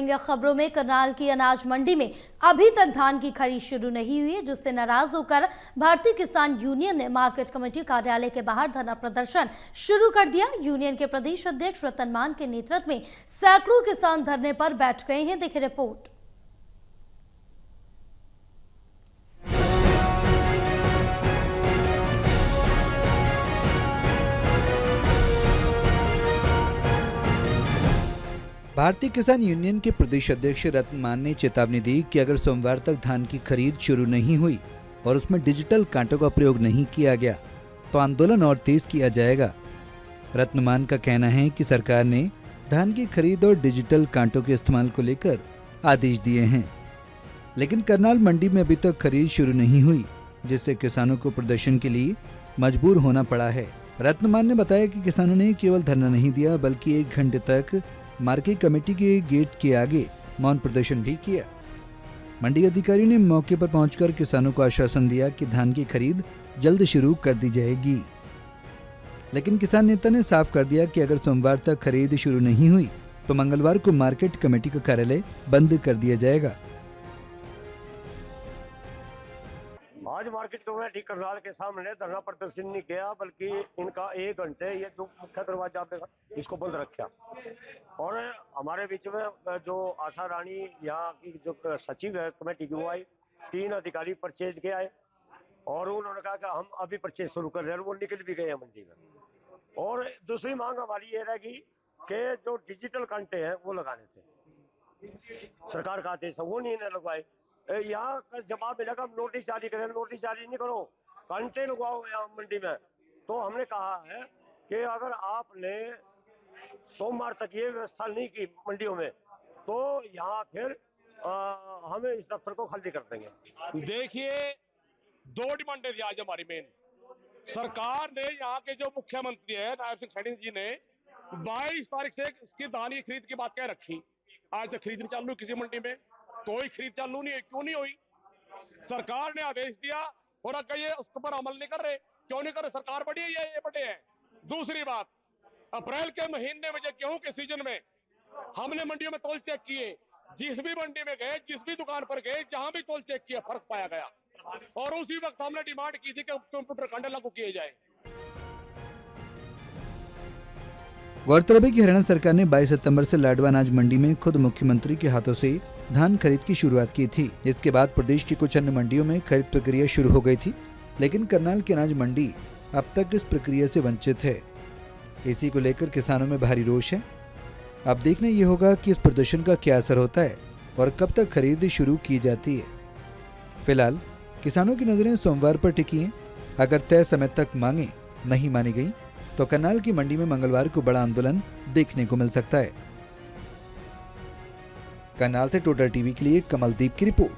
खबरों में करनाल की अनाज मंडी में अभी तक धान की खरीद शुरू नहीं हुई है, जिससे नाराज होकर भारतीय किसान यूनियन ने मार्केट कमेटी कार्यालय के बाहर धरना प्रदर्शन शुरू कर दिया। यूनियन के प्रदेश अध्यक्ष रतन मान के नेतृत्व में सैकड़ों किसान धरने पर बैठ गए हैं। देखिए रिपोर्ट। भारतीय किसान यूनियन के प्रदेश अध्यक्ष रतन मान ने चेतावनी दी कि अगर सोमवार तक धान की खरीद शुरू नहीं हुई और उसमें डिजिटल कांटों का प्रयोग नहीं किया गया तो आंदोलन और तेज किया जाएगा। रतन मान का कहना है कि सरकार ने धान की खरीद और डिजिटल कांटों के इस्तेमाल को लेकर आदेश दिए हैं, लेकिन करनाल मंडी में अभी तक खरीद शुरू नहीं हुई, जिससे किसानों को प्रदर्शन के लिए मजबूर होना पड़ा है। रतन मान ने बताया कि किसानों ने केवल धरना नहीं दिया बल्कि 1 घंटे तक मार्केट कमेटी के गेट के आगे मौन प्रदर्शन भी किया। मंडी अधिकारी ने मौके पर पहुंचकर किसानों को आश्वासन दिया कि धान की खरीद जल्द शुरू कर दी जाएगी, लेकिन किसान नेता ने साफ कर दिया कि अगर सोमवार तक खरीद शुरू नहीं हुई तो मंगलवार को मार्केट कमेटी का कार्यालय बंद कर दिया जाएगा। आज मार्केट कमेटी करनाल के सामने धरना प्रदर्शन नहीं किया, बल्कि इनका 1 घंटे ये जो मुख्य दरवाजा इसको बंद रखा। और हमारे बीच में जो आशा रानी यहाँ की जो सचिव है कमेटी की, वो आई, 3 अधिकारी परचेज के आए और उन्होंने कहा कि हम अभी परचेज शुरू कर रहे हैं। वो निकल भी गए मंडी में। और दूसरी मांग हमारी ये रहेगी कि जो डिजिटल कांटे हैं वो लगाने थे, सरकार का आदेश है वो नहीं लगवाए। यहाँ जवाब मिलेगा हम नोटिस जारी करें, नोटिस जारी नहीं करो, कांटे लगवाओ यहाँ मंडी में। तो हमने कहा है कि अगर आपने सोमवार तक ये व्यवस्था नहीं की मंडियों में तो यहाँ फिर हम इस दफ्तर को खाली कर देंगे। देखिए 2 डिमांडें थी आज हमारी मेन। सरकार ने यहाँ के जो मुख्यमंत्री है नायब सिंह सैनी जी ने 22 तारीख से इसकी धान की खरीद की बात कह रखी। आज तक खरीद नहीं चालू किसी मंडी में, कोई खरीद चालू नहीं है। क्यों नहीं हुई? सरकार ने आदेश दिया और अगर ये उस पर अमल नहीं कर रहे, क्यों नहीं कर रहे? सरकार बड़ी है या ये बड़े हैं? दूसरी बात, अप्रैल के महीने में जो गेहूं के सीजन में हमने मंडियों में तोल चेक किए, जिस भी मंडी में गए, जिस भी दुकान पर गए, जहां भी तोल चेक किया फर्क पाया गया। और उसी वक्त हमने डिमांड की थी कि कंप्यूटर कांटे लागू किए जाए। गौरतलब है कि हरियाणा सरकार ने 22 सितंबर से लाडवा अनाज मंडी में खुद मुख्यमंत्री के हाथों से धान खरीद की शुरुआत की थी। इसके बाद प्रदेश की कुछ अन्य मंडियों में खरीद प्रक्रिया शुरू हो गई थी, लेकिन करनाल की अनाज मंडी अब तक इस प्रक्रिया से वंचित है। इसी को लेकर किसानों में भारी रोष है। अब देखना ये होगा कि इस प्रदर्शन का क्या असर होता है और कब तक खरीद शुरू की जाती है। फिलहाल किसानों की नजरें सोमवार पर टिकी हैं। अगर तय समय तक मांगे नहीं मानी गई तो करनाल की मंडी में मंगलवार को बड़ा आंदोलन देखने को मिल सकता है। करनाल से टोटल टीवी के लिए कमलदीप की रिपोर्ट।